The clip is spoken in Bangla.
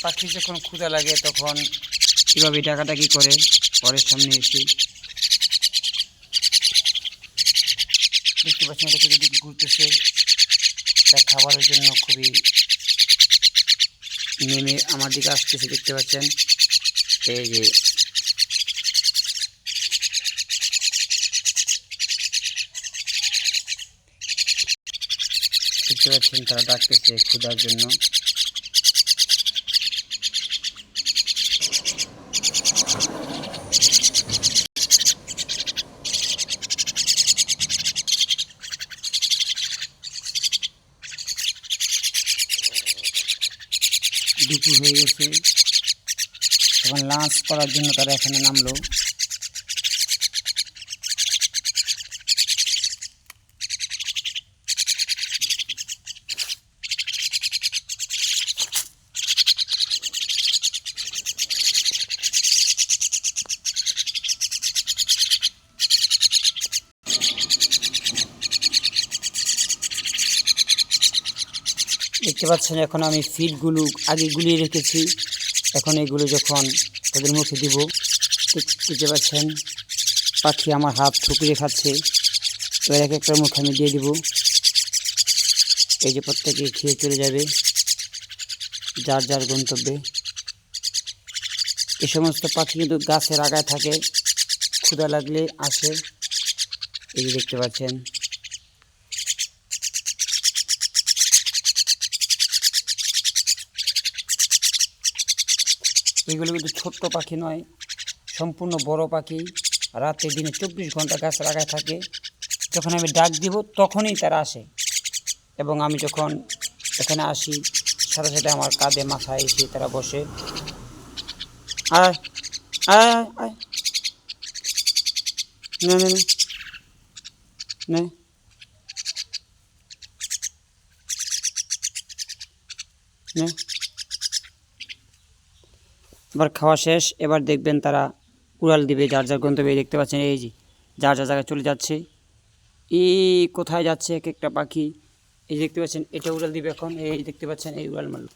পাখির যখন ক্ষুধা লাগে তখন কীভাবে ডাকাডাকি করে ঘরের সামনে এসে দেখতে পাচ্ছেন, এটা যদি ঘুরতেছে, এটা খাবারের জন্য খুবই নেমে আমার দিকে আসতেছে। দেখতে পাচ্ছেন এই যে দেখতে পাচ্ছেন তারা ডাকতেছে ক্ষুধার জন্য। দুপুর হয়ে গেছে, এখন লাঞ্চ করার জন্য তারা এখানে নামলো। দেখতে পাচ্ছেন এখন আমি ফিডগুলো আগে গুলিয়ে রেখেছি, এখন এগুলো যখন তাদের মুখে দিব, দেখতে পাচ্ছেন পাখি আমার হাত ঠুকরে খাচ্ছে। এবার এক একটা মুখে আমি দিয়ে দিব, এই যে প্রত্যেকে খেয়ে চলে যাবে যার যার গন্তব্যে। এই সমস্ত পাখি কিন্তু গাছের আগায় থাকে, ক্ষুধা লাগলে আসে। এই যে দেখতে পাচ্ছেন এগুলো কিন্তু ছোট্ট পাখি নয়, সম্পূর্ণ বড় পাখি। রাতে দিনে 24 ঘন্টা গাছের আগায় থাকে। যখন আমি ডাক দিব তখনই তারা আসে, এবং আমি যখন এখানে আসি সাথে সাথে আমার কাঁধে মাথায় এসে তারা বসে। আয় আয় আয়, নে নে নে নে। এবার খাওয়া শেষ, এবার দেখবেন তারা উড়াল দিবে যার যার গন্তব্যে। দেখতে পাচ্ছেন এই যে যার যার জায়গায় চলে যাচ্ছে। এই কোথায় যাচ্ছে এক একটা পাখি, এই দেখতে পাচ্ছেন এটা উড়াল দিবে এখন। এই দেখতে পাচ্ছেন এই উড়াল মারল।